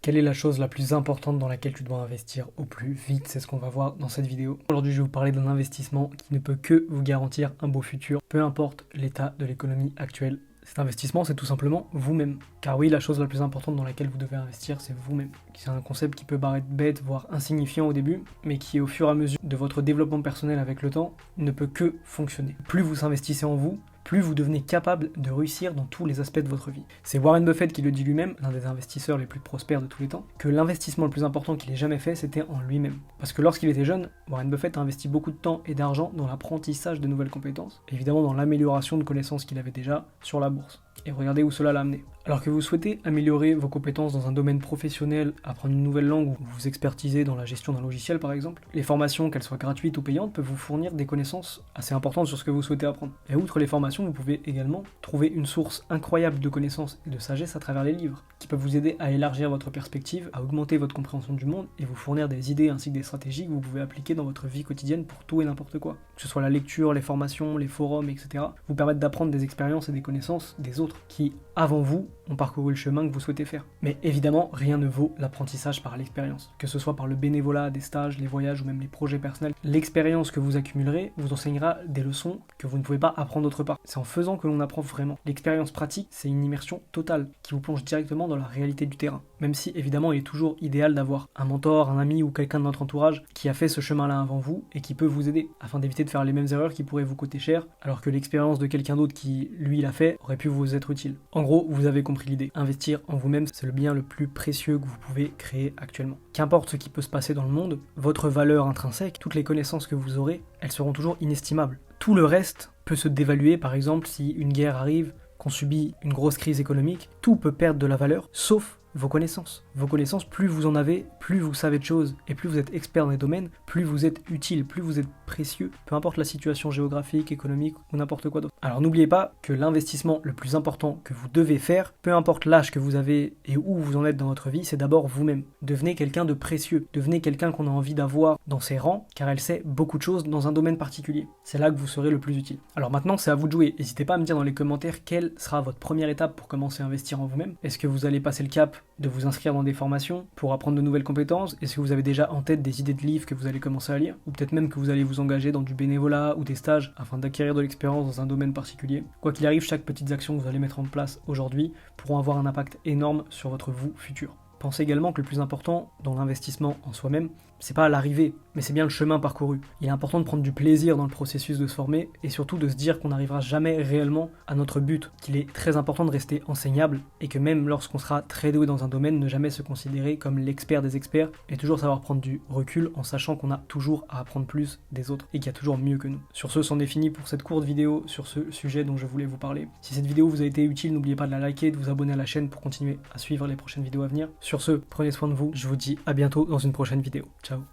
Quelle est la chose la plus importante dans laquelle tu dois investir au plus vite? C'est ce qu'on va voir dans cette vidéo. Aujourd'hui, je vais vous parler d'un investissement qui ne peut que vous garantir un beau futur, peu importe l'état de l'économie actuelle. Cet investissement, c'est tout simplement vous-même. Car oui, la chose la plus importante dans laquelle vous devez investir, c'est vous-même. C'est un concept qui peut paraître bête, voire insignifiant au début, mais qui, au fur et à mesure de votre développement personnel avec le temps, ne peut que fonctionner. Plus vous investissez en vous, plus vous devenez capable de réussir dans tous les aspects de votre vie. C'est Warren Buffett qui le dit lui-même, l'un des investisseurs les plus prospères de tous les temps, que l'investissement le plus important qu'il ait jamais fait, c'était en lui-même. Parce que lorsqu'il était jeune, Warren Buffett a investi beaucoup de temps et d'argent dans l'apprentissage de nouvelles compétences, et évidemment dans l'amélioration de connaissances qu'il avait déjà sur la bourse. Et regardez où cela l'a amené. Alors que vous souhaitez améliorer vos compétences dans un domaine professionnel, apprendre une nouvelle langue ou vous expertiser dans la gestion d'un logiciel par exemple, les formations, qu'elles soient gratuites ou payantes, peuvent vous fournir des connaissances assez importantes sur ce que vous souhaitez apprendre. Et outre les formations, vous pouvez également trouver une source incroyable de connaissances et de sagesse à travers les livres, qui peuvent vous aider à élargir votre perspective, à augmenter votre compréhension du monde et vous fournir des idées ainsi que des stratégies que vous pouvez appliquer dans votre vie quotidienne pour tout et n'importe quoi. Que ce soit la lecture, les formations, les forums, etc. vous permettent d'apprendre des expériences et des connaissances des autres qui, avant vous, ont parcouru le chemin que vous souhaitez faire. Mais évidemment, rien ne vaut l'apprentissage par l'expérience. Que ce soit par le bénévolat, des stages, les voyages ou même les projets personnels, l'expérience que vous accumulerez vous enseignera des leçons que vous ne pouvez pas apprendre d'autre part. C'est en faisant que l'on apprend vraiment. L'expérience pratique, c'est une immersion totale qui vous plonge directement dans la réalité du terrain. Même si, évidemment, il est toujours idéal d'avoir un mentor, un ami ou quelqu'un de notre entourage qui a fait ce chemin-là avant vous et qui peut vous aider, afin d'éviter de faire les mêmes erreurs qui pourraient vous coûter cher, alors que l'expérience de quelqu'un d'autre qui, lui, l'a fait, aurait pu vous être utile. En gros, vous avez compris l'idée. Investir en vous-même, c'est le bien le plus précieux que vous pouvez créer actuellement. Qu'importe ce qui peut se passer dans le monde, votre valeur intrinsèque, toutes les connaissances que vous aurez, elles seront toujours inestimables. Tout le reste peut se dévaluer, par exemple, si une guerre arrive, qu'on subit une grosse crise économique, tout peut perdre de la valeur, sauf vos connaissances. Vos connaissances, plus vous en avez, plus vous savez de choses, et plus vous êtes expert dans les domaines, plus vous êtes utile, plus vous êtes précieux, peu importe la situation géographique, économique ou n'importe quoi d'autre. Alors n'oubliez pas que l'investissement le plus important que vous devez faire, peu importe l'âge que vous avez et où vous en êtes dans votre vie, c'est d'abord vous-même. Devenez quelqu'un de précieux, devenez quelqu'un qu'on a envie d'avoir dans ses rangs, car elle sait beaucoup de choses dans un domaine particulier. C'est là que vous serez le plus utile. Alors maintenant, c'est à vous de jouer. N'hésitez pas à me dire dans les commentaires quelle sera votre première étape pour commencer à investir en vous-même. Est-ce que vous allez passer le cap de vous inscrire dans des formations pour apprendre de nouvelles compétences? Est-ce que vous avez déjà en tête des idées de livres que vous allez commencer à lire? Ou peut-être même que vous allez vous engager dans du bénévolat ou des stages afin d'acquérir de l'expérience dans un domaine particulier? Quoi qu'il arrive, chaque petite action que vous allez mettre en place aujourd'hui pourront avoir un impact énorme sur votre vous futur. Pensez également que le plus important dans l'investissement en soi-même, c'est pas l'arrivée, mais c'est bien le chemin parcouru. Il est important de prendre du plaisir dans le processus de se former et surtout de se dire qu'on n'arrivera jamais réellement à notre but, qu'il est très important de rester enseignable et que même lorsqu'on sera très doué dans un domaine, ne jamais se considérer comme l'expert des experts et toujours savoir prendre du recul en sachant qu'on a toujours à apprendre plus des autres et qu'il y a toujours mieux que nous. Sur ce, c'en est fini pour cette courte vidéo sur ce sujet dont je voulais vous parler. Si cette vidéo vous a été utile, n'oubliez pas de la liker et de vous abonner à la chaîne pour continuer à suivre les prochaines vidéos à venir. Sur ce, prenez soin de vous, je vous dis à bientôt dans une prochaine vidéo. Ciao.